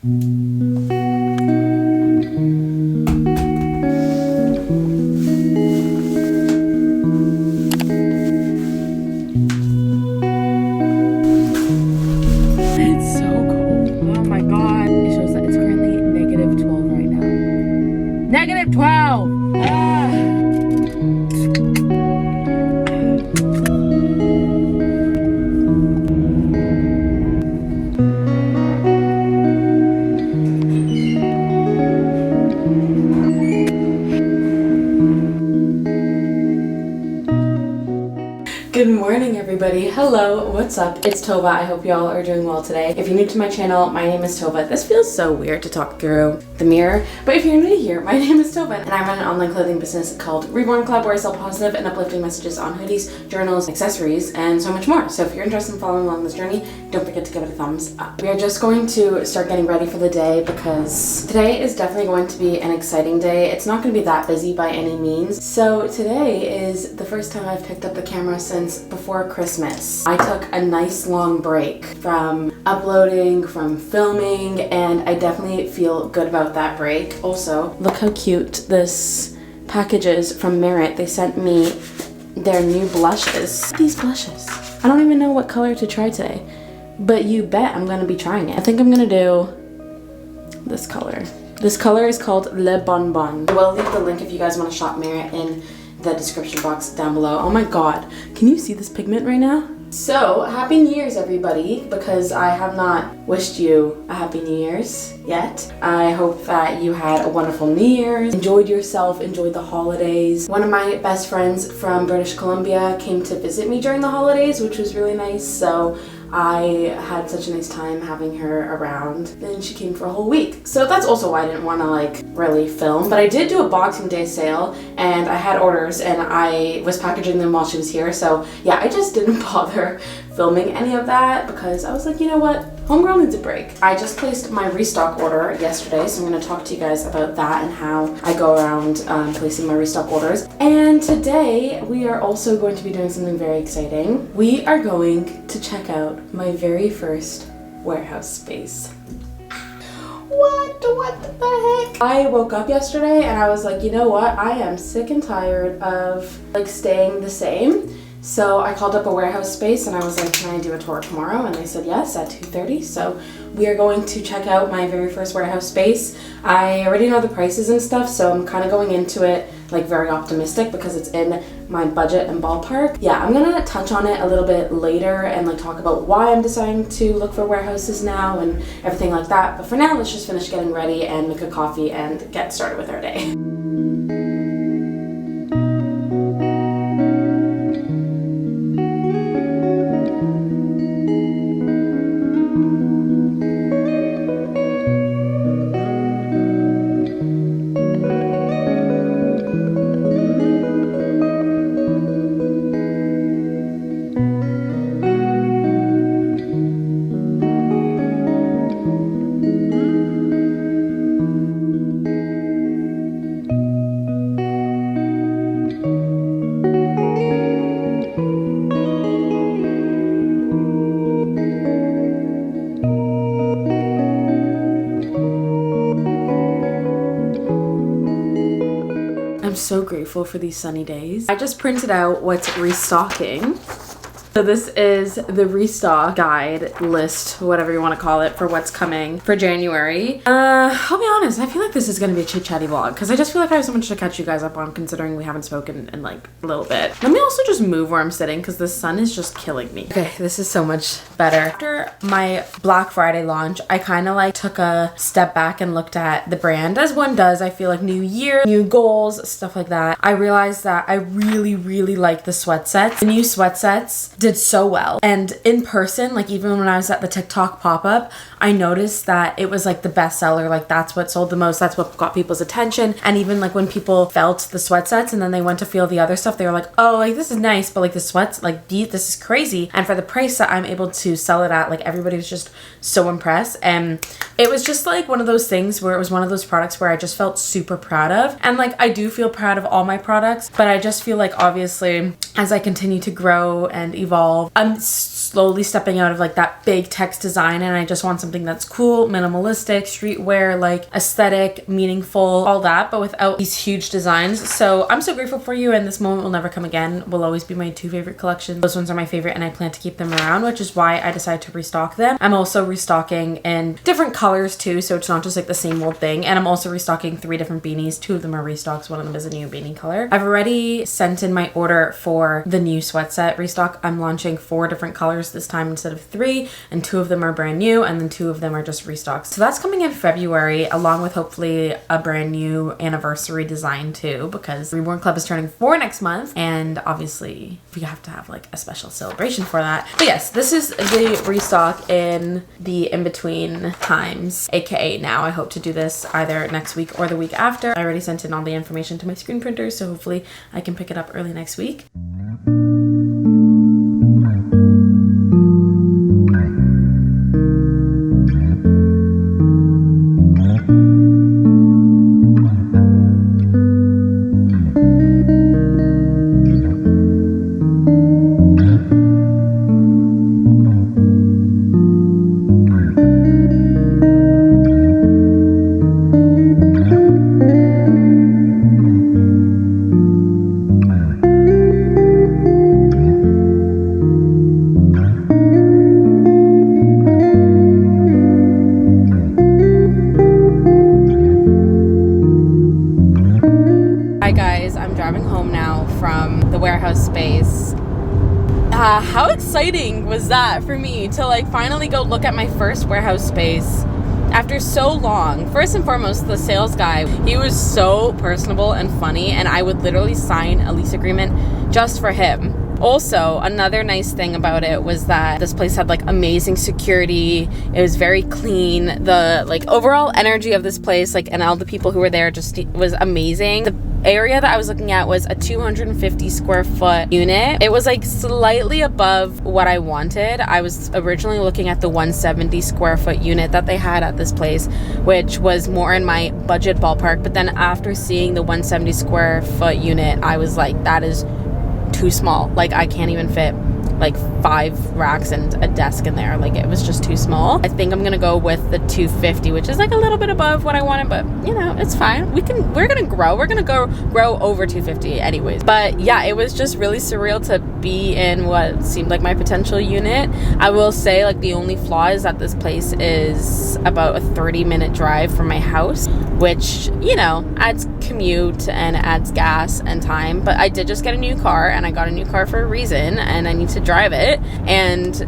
It's so cold. Oh my god. It shows that it's currently -12 right now. -12! Good morning, everybody. Hello, what's up? It's Tova. I hope y'all are doing well today. If you're new to my channel, my name is Tova. This feels so weird to talk through the mirror, but if you're new here, my name is Tova, and I run an online clothing business called Reborn Club, where I sell positive and uplifting messages on hoodies, journals, accessories, and so much more. So if you're interested in following along this journey, don't forget to give it a thumbs up. We are just going to start getting ready for the day because today is definitely going to be an exciting day. It's not going to be that busy by any means. So today is the first time I've picked up the camera since before Christmas. I took a nice long break from uploading, from filming, and I definitely feel good about that break. Also, look how cute this package is from Merit. They sent me their new blushes. These blushes. I don't even know what color to try today, but you bet I'm gonna be trying it. I think I'm gonna do this color. This color is called Le Bon Bon. I will leave the link if you guys want to shop Merit in the description box down below. Oh my god, can you see this pigment right now? So, Happy New Year's, everybody, because I have not wished you a Happy New Year's yet. I hope that you had a wonderful New Year's, enjoyed yourself, enjoyed the holidays. One of my best friends from British Columbia came to visit me during the holidays, which was really nice, so I had such a nice time having her around. Then she came for a whole week. So that's also why I didn't want to really film. But I did do a Boxing Day sale and I had orders and I was packaging them while she was here. So yeah, I just didn't bother filming any of that because I was like, you know what? Homegirl needs a break. I just placed my restock order yesterday, so I'm going to talk to you guys about that and how I go around placing my restock orders. And today we are also going to be doing something very exciting. We are going to check out my very first warehouse space. What the heck? I woke up yesterday and I was like, you know what? I am sick and tired of staying the same. So I called up a warehouse space and I was like, can I do a tour tomorrow? And they said yes at 2:30. So we are going to check out my very first warehouse space. I already know the prices and stuff, so I'm kind of going into it very optimistic because it's in my budget and ballpark. Yeah, I'm gonna touch on it a little bit later and talk about why I'm deciding to look for warehouses now and everything like that. But for now, let's just finish getting ready and make a coffee and get started with our day. I'm so grateful for these sunny days. I just printed out what's restocking. So this is the restock guide list, whatever you want to call it, for what's coming for January. I'll be honest, I feel like this is going to be a chit-chatty vlog because I just feel like I have so much to catch you guys up on considering we haven't spoken in a little bit. Let me also just move where I'm sitting because the sun is just killing me. Okay, this is so much better. After my Black Friday launch, I kind of took a step back and looked at the brand as one does. I feel like new year, new goals, stuff like that. I realized that I really, really like the sweat sets. The new sweat sets did so well, and in person, even when I was at the TikTok pop-up, I noticed that it was the best seller. That's what sold the most, that's what got people's attention. And even when people felt the sweat sets and then they went to feel the other stuff, they were like, oh, this is nice, but the sweats, this is crazy. And for the price that I'm able to sell it at, everybody was just so impressed. And it was just one of those things where it was one of those products where I just felt super proud of. And I do feel proud of all my products, but I just feel obviously as I continue to grow and evolve evolve. I'm slowly stepping out of like that big text design, and I just want something that's cool, minimalistic, streetwear, like aesthetic, meaningful, all that, but without these huge designs. So I'm so grateful for you, and this moment will never come again. Will always be my 2 favorite collections. Those ones are my favorite, and I plan to keep them around, which is why I decided to restock them. I'm also restocking in different colors too, so it's not just like the same old thing. And I'm also restocking 3 different beanies. 2 of them are restocks, one of them is a new beanie color. I've already sent in my order for the new sweat set restock. I'm launching 4 different colors this time instead of 3, and 2 of them are brand new, and then 2 of them are just restocks. So that's coming in February, along with hopefully a brand new anniversary design too, because Reborn Club is turning 4 next month, and obviously we have to have like a special celebration for that. But yes, this is the restock in the in-between times, aka now. I hope to do this either next week or the week after. I already sent in all the information to my screen printer, so hopefully I can pick it up early next week. Hi guys, I'm driving home now from the warehouse space. How exciting was that for me to like finally go look at my first warehouse space after so long. First and foremost, the sales guy, he was so personable and funny, and I would literally sign a lease agreement just for him. Also, another nice thing about it was that this place had like amazing security. It was very clean. The like overall energy of this place, like, and all the people who were there just was amazing. The area that I was looking at was a 250 square foot unit. It was like slightly above what I wanted. I was originally looking at the 170 square foot unit that they had at this place, which was more in my budget ballpark. But then after seeing the 170 square foot unit, I was like, that is too small. Like, I can't even fit like 5 racks and a desk in there. Like, it was just too small. I think I'm gonna go with the 250, which is like a little bit above what I wanted, but you know, it's fine. We're gonna grow over 250 anyways. But yeah, it was just really surreal to be in what seemed like my potential unit. I will say, like, the only flaw is that this place is about a 30-minute drive from my house, which, you know, adds commute and adds gas and time. But I did just get a new car, and I got a new car for a reason, and I need to drive it, and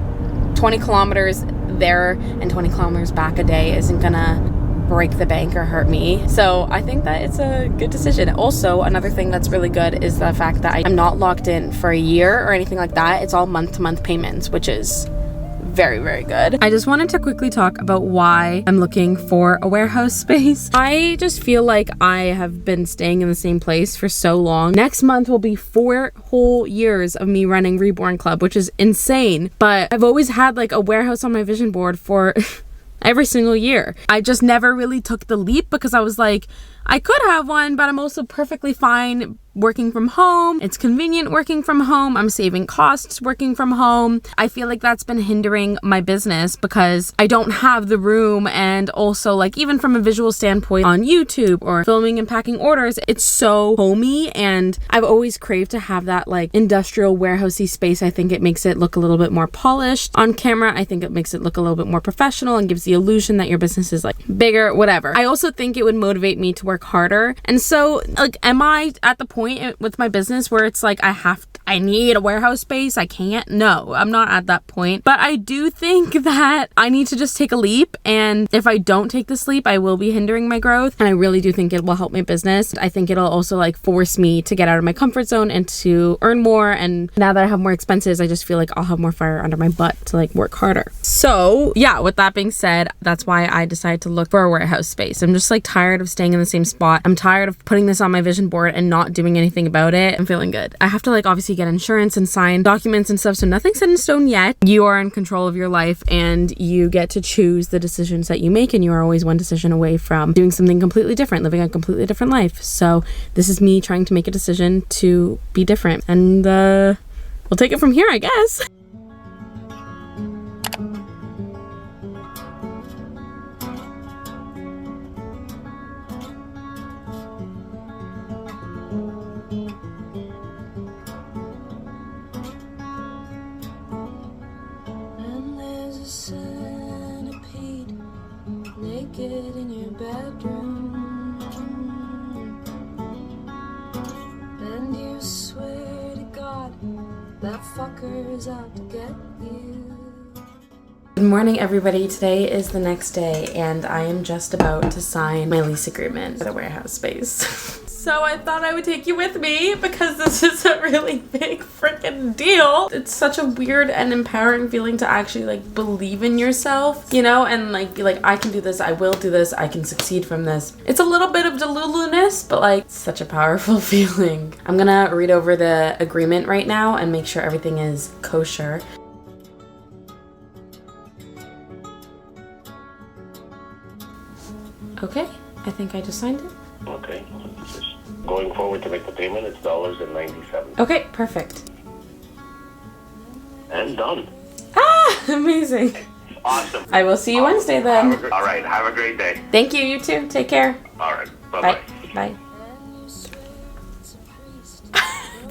20 kilometers there and 20 kilometers back a day isn't gonna break the bank or hurt me. So I think that it's a good decision. Also, another thing that's really good is the fact that I'm not locked in for a year or anything like that. It's all month-to-month payments, which is very, very good. I just wanted to quickly talk about why I'm looking for a warehouse space. I just feel like I have been staying in the same place for so long. Next month will be 4 whole years of me running Reborn Club, which is insane. But I've always had like a warehouse on my vision board for every single year. I just never really took the leap because I was like, I could have one, but I'm also perfectly fine working from home. It's convenient working from home. I'm saving costs working from home. I feel like that's been hindering my business because I don't have the room, and also, like, even from a visual standpoint on YouTube or filming and packing orders, it's so homey, and I've always craved to have that like industrial warehousey space. I think it makes it look a little bit more polished on camera. I think it makes it look a little bit more professional and gives the illusion that your business is like bigger, whatever. I also think it would motivate me to work harder. And so, like, am I at the point with my business where it's like I need a warehouse space? I can't. No, I'm not at that point. But I do think that I need to just take a leap, and if I don't take this leap, I will be hindering my growth, and I really do think it will help my business. I think it'll also like force me to get out of my comfort zone and to earn more, and now that I have more expenses, I just feel like I'll have more fire under my butt to like work harder. So yeah, with that being said, that's why I decided to look for a warehouse space. I'm just like tired of staying in the same spot. I'm tired of putting this on my vision board and not doing anything about it. I'm feeling good. I have to like obviously get insurance and sign documents and stuff, so nothing's set in stone yet. You are in control of your life, and you get to choose the decisions that you make, and you are always one decision away from doing something completely different, living a completely different life. So this is me trying to make a decision to be different, and we'll take it from here, I guess. Naked in your bedroom, and you swear to God that fucker's out to get you. Good morning, everybody. Today is the next day, and I am just about to sign my lease agreement for the warehouse space. So I thought I would take you with me because this is a really big freaking deal. It's such a weird and empowering feeling to actually like believe in yourself, you know, and like be like, I can do this, I will do this, I can succeed from this. It's a little bit of delulu-ness, but like it's such a powerful feeling. I'm gonna read over the agreement right now and make sure everything is kosher. Okay, I think I just signed it. Okay. Going forward to make the payment, it's $1.97. Okay, perfect. And done. Ah, amazing. Awesome. I will see you Wednesday then. All right. Have a great day. Thank you, you too. Take care. All right. Bye-bye. Bye.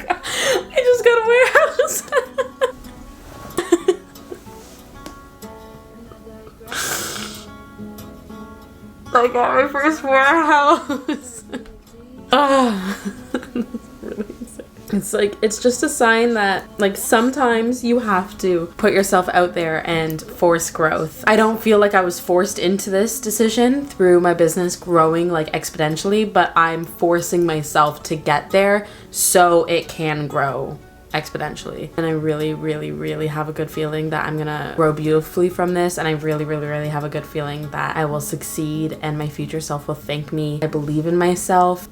I just got a warehouse. I got my first warehouse. It's like, it's just a sign that like sometimes you have to put yourself out there and force growth. I don't feel like I was forced into this decision through my business growing like exponentially, but I'm forcing myself to get there so it can grow exponentially. And I really, really, really have a good feeling that I'm gonna grow beautifully from this, and I really, really, really have a good feeling that I will succeed and my future self will thank me. I believe in myself.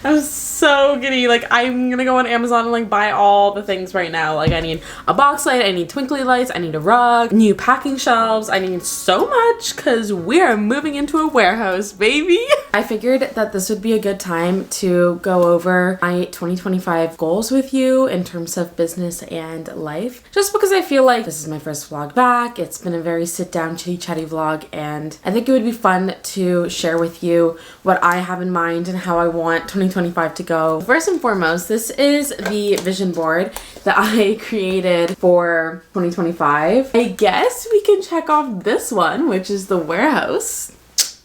I'm so giddy. Like, I'm gonna go on Amazon and like buy all the things right now. Like, I need a box light, I need twinkly lights, I need a rug, new packing shelves. I need so much because we are moving into a warehouse, baby. I figured that this would be a good time to go over my 2025 goals with you in terms of business and life. Just because I feel like this is my first vlog back. It's been a very sit down, chitty chatty vlog, and I think it would be fun to share with you what I have in mind and how I want 2025 to go. First and foremost, this is the vision board that I created for 2025. I guess we can check off this one, which is the warehouse.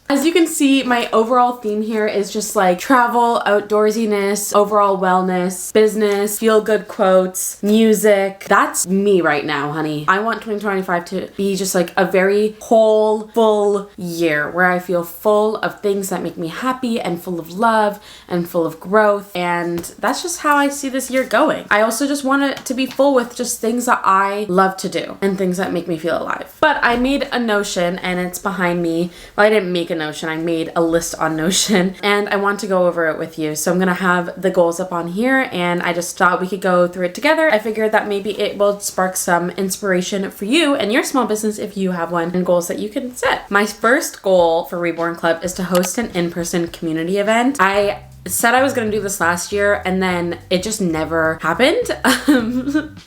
As you can see, my overall theme here is just like travel, outdoorsiness, overall wellness, business, feel-good quotes, music. That's me right now, honey. I want 2025 to be just like a very whole, full year where I feel full of things that make me happy and full of love and full of growth. And that's just how I see this year going. I also just want it to be full with just things that I love to do and things that make me feel alive. But I made a Notion and it's behind me. Well, I didn't make a Notion, I made a list on Notion and I want to go over it with you. So I'm gonna have the goals up on here and I just thought we could go through it together. I figured that maybe it will spark some inspiration for you and your small business if you have one and goals that you can set. My first goal for Reborn Club is to host an in-person community event. I said I was gonna do this last year and then it just never happened.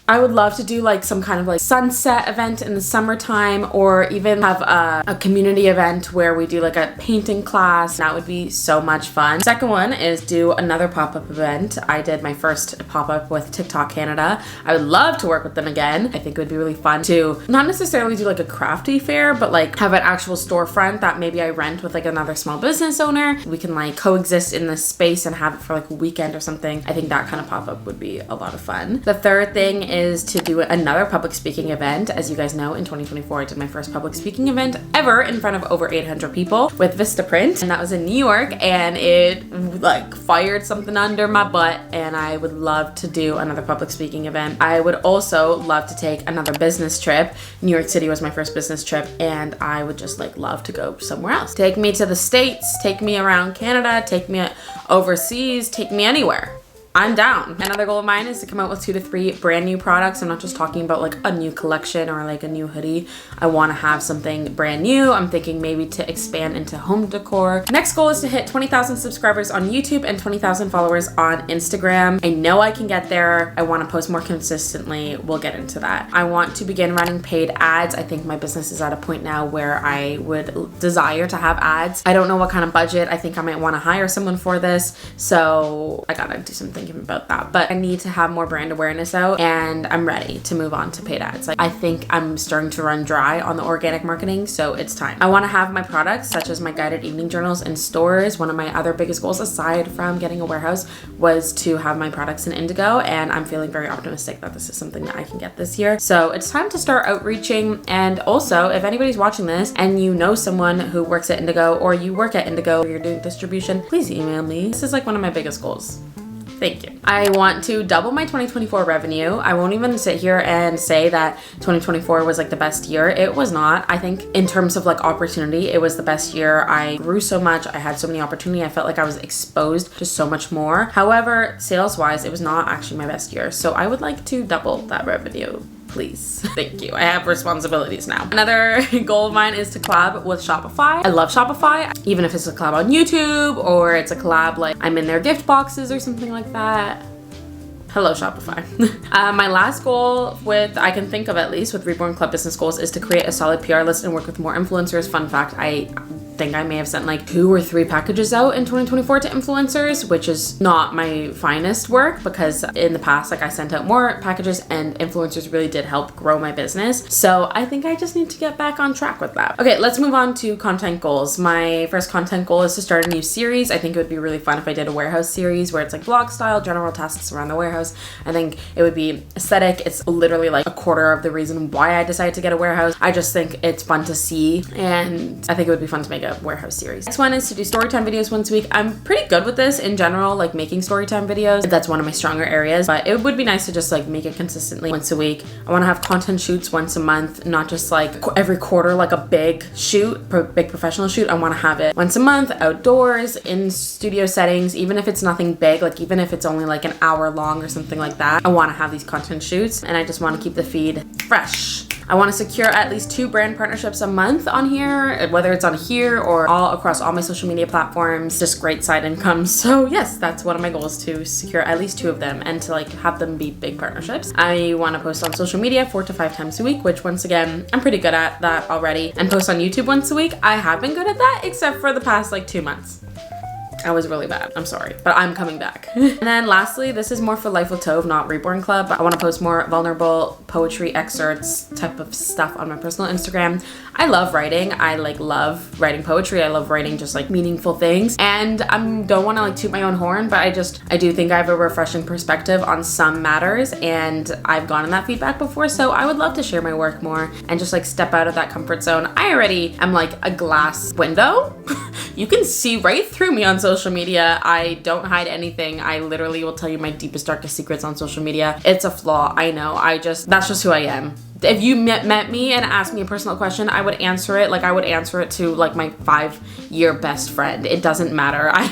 I would love to do like some kind of like sunset event in the summertime or even have a community event where we do like a painting class. That would be so much fun. Second one is do another pop-up event. I did my first pop-up with TikTok Canada. I would love to work with them again. I think it would be really fun to not necessarily do like a crafty fair, but like have an actual storefront that maybe I rent with like another small business owner. We can like coexist in this space and have it for like a weekend or something. I think that kind of pop-up would be a lot of fun. The third thing is to do another public speaking event. As you guys know, in 2024, I did my first public speaking event ever in front of over 800 people with Vistaprint, and that was in New York, and it like fired something under my butt, and I would love to do another public speaking event. I would also love to take another business trip. New York City was my first business trip, and I would just like love to go somewhere else. Take me to the States, take me around Canada, take me overseas, take me anywhere. I'm down. Another goal of mine is to come out with 2 to 3 brand new products. I'm not just talking about like a new collection or like a new hoodie. I want to have something brand new. I'm thinking maybe to expand into home decor. Next goal is to hit 20,000 subscribers on YouTube and 20,000 followers on Instagram. I know I can get there. I want to post more consistently. We'll get into that. I want to begin running paid ads. I think my business is at a point now where I would desire to have ads. I don't know what kind of budget. I think I might want to hire someone for this. So I gotta do some thinking about that, but I need to have more brand awareness out, and I'm ready to move on to paid ads. Like, I think I'm starting to run dry on the organic marketing, so it's time. I want to have my products such as my guided evening journals in stores. One of my other biggest goals aside from getting a warehouse was to have my products in Indigo, and I'm feeling very optimistic that this is something that I can get this year. So it's time to start outreaching. And also, if anybody's watching this and you know someone who works at Indigo, or you work at Indigo or you're doing distribution, please email me. This is like one of my biggest goals. Thank you. I want to double my 2024 revenue. I won't even sit here and say that 2024 was like the best year. It was not. I think in terms of like opportunity, it was the best year. I grew so much. I had so many opportunity. I felt like I was exposed to so much more. However, sales wise, it was not actually my best year. So I would like to double that revenue. Please. Thank you. I have responsibilities now. Another goal of mine is to collab with Shopify. I love Shopify, even if it's a collab on YouTube or it's a collab like I'm in their gift boxes or something like that. Hello, Shopify. My last goal I can think of at least with Reborn Club business goals is to create a solid PR list and work with more influencers. Fun fact, I think I may have sent like 2 or 3 packages out in 2024 to influencers, which is not my finest work because in the past, like I sent out more packages and influencers really did help grow my business. So I think I just need to get back on track with that. Okay, let's move on to content goals. My first content goal is to start a new series. I think it would be really fun if I did a warehouse series where it's like vlog style, general tasks around the warehouse. I think it would be aesthetic. It's literally like a quarter of the reason why I decided to get a warehouse. I just think it's fun to see, and I think it would be fun to make a warehouse series. Next one is to do storytime videos once a week. I'm pretty good with this in general, like making storytime videos. That's one of my stronger areas, but it would be nice to just like make it consistently once a week. I want to have content shoots once a month, not just like every quarter, like a big shoot, big professional shoot. I want to have it once a month, outdoors, in studio settings, even if it's nothing big, like even if it's only like an hour long or something like that. I want to have these content shoots, and I just want to keep the feed fresh. I want to secure at least 2 brand partnerships a month on here, whether it's on here or all across all my social media platforms. Just great side income. So yes, that's one of my goals, to secure at least 2 of them and to like have them be big partnerships. I want to post on social media 4 to 5 times a week, which once again, I'm pretty good at that already. And post on YouTube once a week. I have been good at that except for the past like 2 months. I was really bad. I'm sorry, but I'm coming back. And then lastly, this is more for Life with Tove, not Reborn Club. I want to post more vulnerable poetry excerpts type of stuff on my personal Instagram. I love writing. I like love writing poetry. I love writing just like meaningful things. And I don't want to like toot my own horn, but I do think I have a refreshing perspective on some matters, and I've gotten that feedback before. So I would love to share my work more and just like step out of that comfort zone. I already am like a glass window. You can see right through me on social media. I don't hide anything. I literally will tell you my deepest, darkest secrets on social media. It's a flaw. I know. That's just who I am. If you met me and asked me a personal question, I would answer it like I would answer it to like my 5-year best friend. It doesn't matter. I'm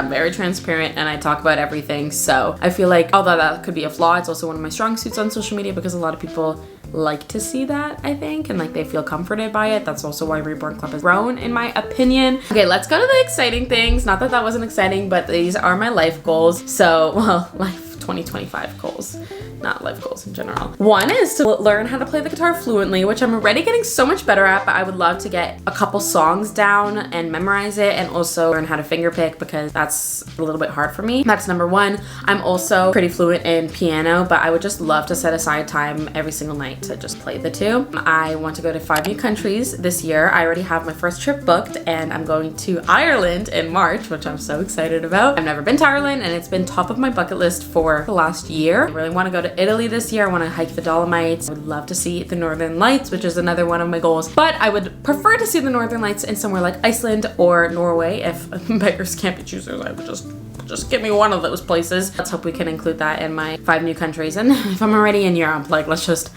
very transparent and I talk about everything. So I feel like although that could be a flaw, it's also one of my strong suits on social media because a lot of people like to see that, I think, and like they feel comforted by it. That's also why Reborn Club has grown, in my opinion. Okay, let's go to the exciting things. Not that that wasn't exciting, but these are my life goals. So, well, life 2025 goals, not life goals in general. One is to learn how to play the guitar fluently, which I'm already getting so much better at, but I would love to get a couple songs down and memorize it, and also learn how to finger pick because that's a little bit hard for me. That's number one. I'm also pretty fluent in piano, but I would just love to set aside time every single night to just play the 2. I want to go to 5 new countries this year. I already have my first trip booked, and I'm going to Ireland in March, which I'm so excited about. I've never been to Ireland, and it's been top of my bucket list for the last year. I really want to go to Italy this year. I want to hike the Dolomites. I would love to see the Northern Lights, which is another one of my goals, but I would prefer to see the Northern Lights in somewhere like Iceland or Norway. If beggars can't be choosers, I would just Just give me one of those places. Let's hope we can include that in my 5 new countries. And if I'm already in Europe, like let's just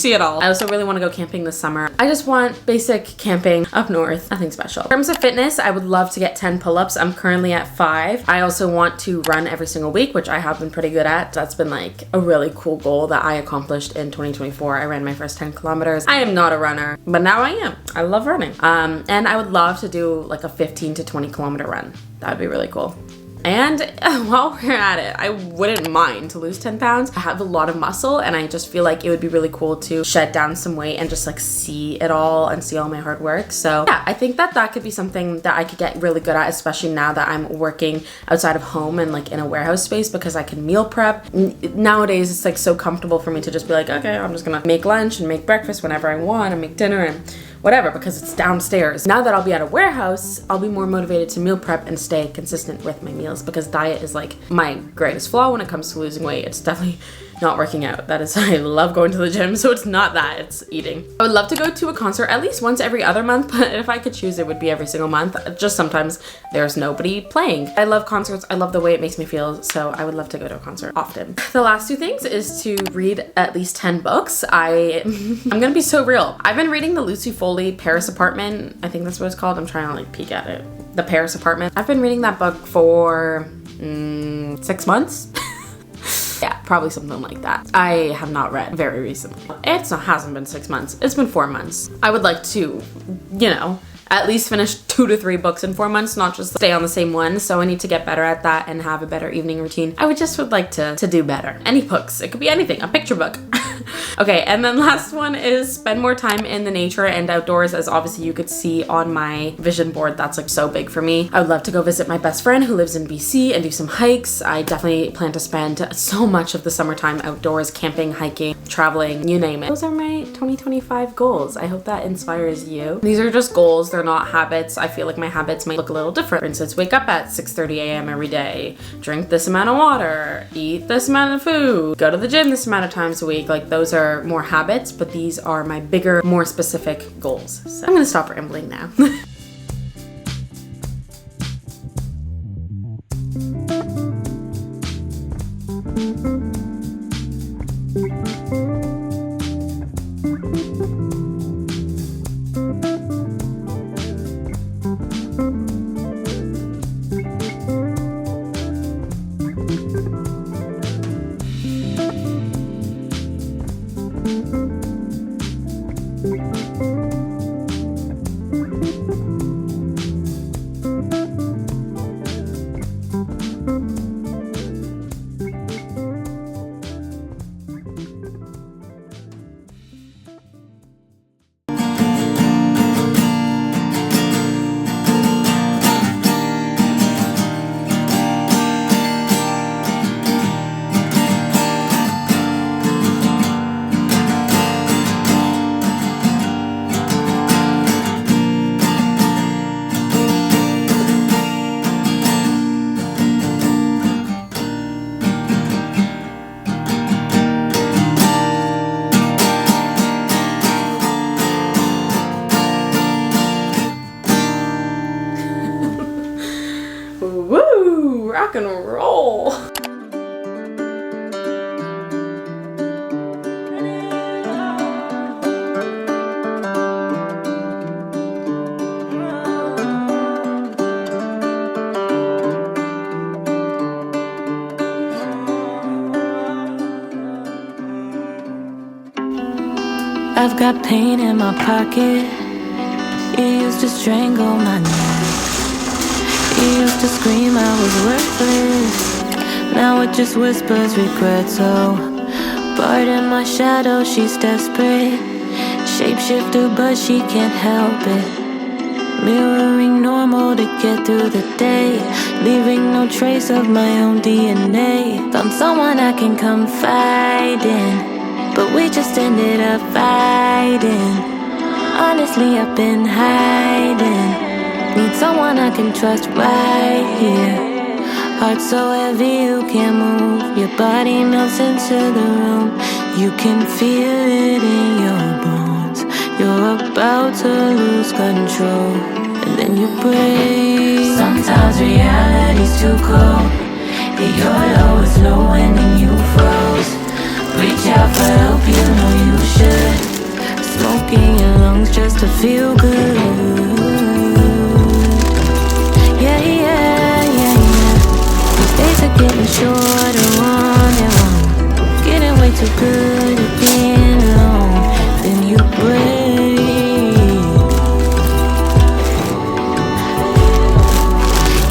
see it all. I also really want to go camping this summer. I just want basic camping up north, nothing special. In terms of fitness, I would love to get 10 pull-ups. I'm currently at 5. I also want to run every single week, which I have been pretty good at. That's been like a really cool goal that I accomplished in 2024. I ran my first 10 kilometers. I am not a runner, but now I am. I love running. And I would love to do like a 15 to 20 kilometer run. That would be really cool. And while we're at it, I wouldn't mind to lose 10 pounds. I have a lot of muscle and I just feel like it would be really cool to shed down some weight and just like see it all and see all my hard work. So yeah, I think that could be something that I could get really good at, especially now that I'm working outside of home and like in a warehouse space, because I can meal prep. Nowadays, it's like so comfortable for me to just be like, okay, I'm just gonna make lunch and make breakfast whenever I want and make dinner and whatever, because it's downstairs. Now that I'll be at a warehouse, I'll be more motivated to meal prep and stay consistent with my meals, because diet is like my greatest flaw when it comes to losing weight. It's definitely not working out. That is, I love going to the gym, so it's not that, it's eating. I would love to go to a concert at least once every other month, but if I could choose, it would be every single month. Just sometimes there's nobody playing. I love concerts. I love the way it makes me feel, so I would love to go to a concert often. The last 2 things is to read at least 10 books. I'm gonna be so real. I've been reading the Lucy Foley Paris Apartment. I think that's what it's called. I'm trying to like peek at it. The Paris Apartment. I've been reading that book for 6 months. Yeah, probably something like that. I have not read very recently. It hasn't been 6 months. It's been 4 months. I would like to, you know, at least finish 2 to 3 books in 4 months, not just stay on the same one. So I need to get better at that and have a better evening routine. I would like to do better. Any books. It could be anything. A picture book. Okay, and then last one is spend more time in the nature and outdoors, as obviously you could see on my vision board. That's like so big for me. I would love to go visit my best friend who lives in BC and do some hikes. I definitely plan to spend so much of the summertime outdoors, camping, hiking, traveling, you name it. Those are my 2025 goals. I hope that inspires you. These are just goals. They're not habits. I feel like my habits might look a little different. For instance, wake up at 6:30 a.m. every day, drink this amount of water, eat this amount of food, go to the gym this amount of times a week. Like those are more habits, but these are my bigger, more specific goals. So I'm gonna stop rambling now. Woo! Rock and roll! I've got pain in my pocket. You used to strangle my neck. You used to scream I was worthless. Now it just whispers regret. So pardon my shadow, she's desperate. Shapeshifter but she can't help it. Mirroring normal to get through the day, leaving no trace of my own DNA. Found someone I can confide in, but we just ended up fighting. Honestly, I've been hiding. Need someone I can trust right here. Heart so heavy you can't move. Your body melts into the room. You can feel it in your bones. You're about to lose control. And then you break. Sometimes reality's too cold. Hit your lowest low and then you froze. Reach out for help, you know you should. Smoke in your lungs just to feel good. Yeah, yeah, yeah, yeah. These days are getting shorter, one and one. Getting way too good at being alone. Then you break.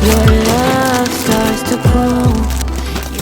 Your love starts to grow.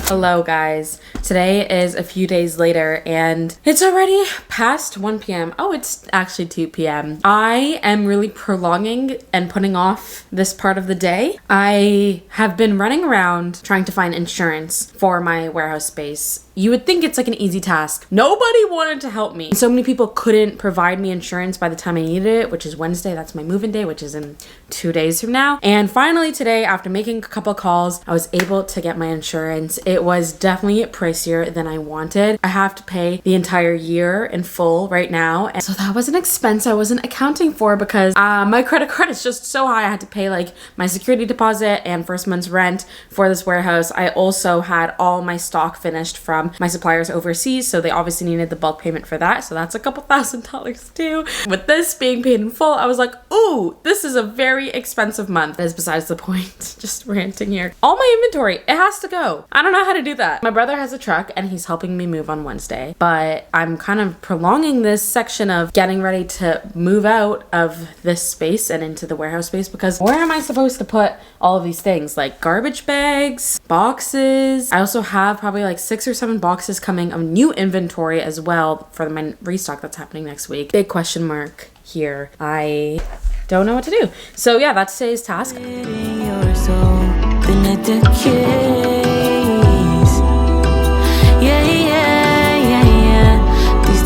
Hello guys, today is a few days later and it's already past 1 p.m. Oh, it's actually 2 p.m. I am really prolonging and putting off this part of the day. I have been running around trying to find insurance for my warehouse space. You would think it's like an easy task. Nobody wanted to help me. So many people couldn't provide me insurance by the time I needed it, which is Wednesday. That's my move-in day, which is in 2 days from now. And finally today, after making a couple calls, I was able to get my insurance. It was definitely pricier than I wanted. I have to pay the entire year in full right now. And so that was an expense I wasn't accounting for because my credit card is just so high. I had to pay like my security deposit and first month's rent for this warehouse. I also had all my stock finished from my suppliers overseas, so they obviously needed the bulk payment for that, so that's a couple $1,000s too. With this being paid in full, I was like, ooh, this is a very expensive month. That is besides the point. Just ranting here. All my inventory, it has to go. I don't know how to do that. My brother has a truck and he's helping me move on Wednesday, but I'm kind of prolonging this section of getting ready to move out of this space and into the warehouse space because where am I supposed to put all of these things? Like garbage bags, boxes. I also have probably like 6 or 7 boxes coming of new inventory as well for my restock that's happening next week. Big question mark here. I don't know what to do. So yeah, that's today's task. These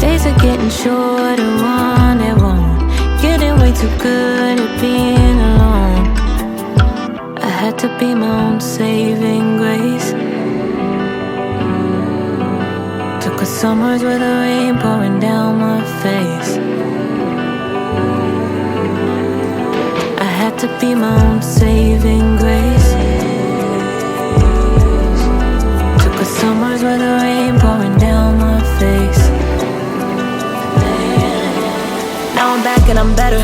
days are getting shorter, one and one. Getting way too good at being alone. I had to be my own saving grace. Took a summers with the rain pouring down my face. I had to be my own saving grace. Took a summers with the rain pouring down my face. Now I'm back and I'm better.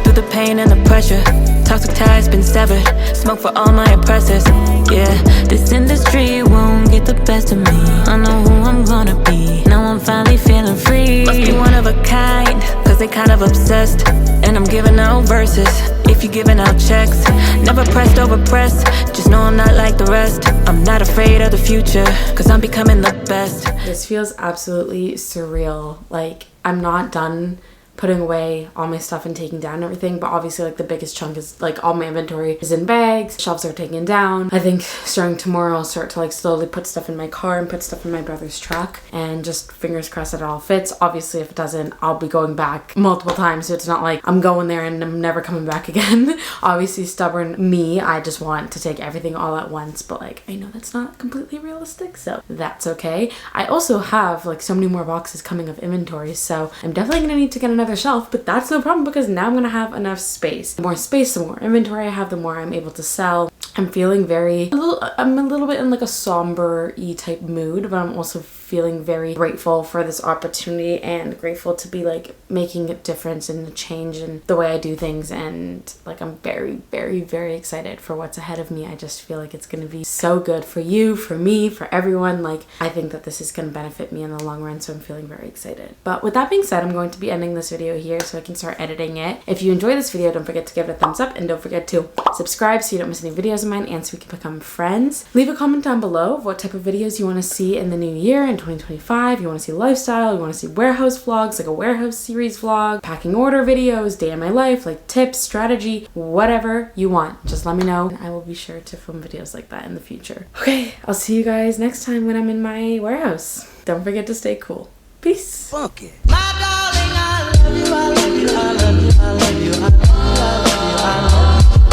Through the pain and the pressure. Toxic ties been severed. Smoke for all my oppressors. Yeah, this industry won't get the best of me. I know who I'm gonna be. Now I'm finally feeling free. Must be one of a kind, cause they kind of obsessed. And I'm giving out verses. If you're giving out checks, never pressed over pressed. Just know I'm not like the rest. I'm not afraid of the future, cause I'm becoming the best. This feels absolutely surreal. Like, I'm not done putting away all my stuff and taking down everything, but obviously like the biggest chunk is like all my inventory is in bags, shelves are taken down. I think starting tomorrow I'll start to like slowly put stuff in my car and put stuff in my brother's truck and just fingers crossed that it all fits. Obviously if it doesn't, I'll be going back multiple times, so it's not like I'm going there and I'm never coming back again. Obviously stubborn me, I just want to take everything all at once, but like I know that's not completely realistic, so that's okay. I also have like so many more boxes coming of inventory, so I'm definitely gonna need to get another shelf, but that's no problem because now I'm gonna have enough space. The more space, the more inventory I have, the more I'm able to sell. I'm feeling I'm a little bit in like a somber-y type mood, but I'm also feeling very grateful for this opportunity and grateful to be like making a difference and a change in the way I do things, and like I'm very, very, very excited for what's ahead of me. I just feel like it's gonna be so good for you, for me, for everyone. Like I think that this is gonna benefit me in the long run, so I'm feeling very excited. But with that being said, I'm going to be ending this video here so I can start editing it. If you enjoyed this video, don't forget to give it a thumbs up and don't forget to subscribe so you don't miss any videos of mine and so we can become friends. Leave a comment down below of what type of videos you want to see in the new year in 2025. You want to see lifestyle, you want to see warehouse vlogs, like a warehouse series vlog, packing order videos, day in my life, like tips, strategy, whatever you want. Just let me know and I will be sure to film videos like that in the future. Okay, I'll see you guys next time when I'm in my warehouse. Don't forget to stay cool. Peace. Fuck it. My darling, I love you, I love you, I love you.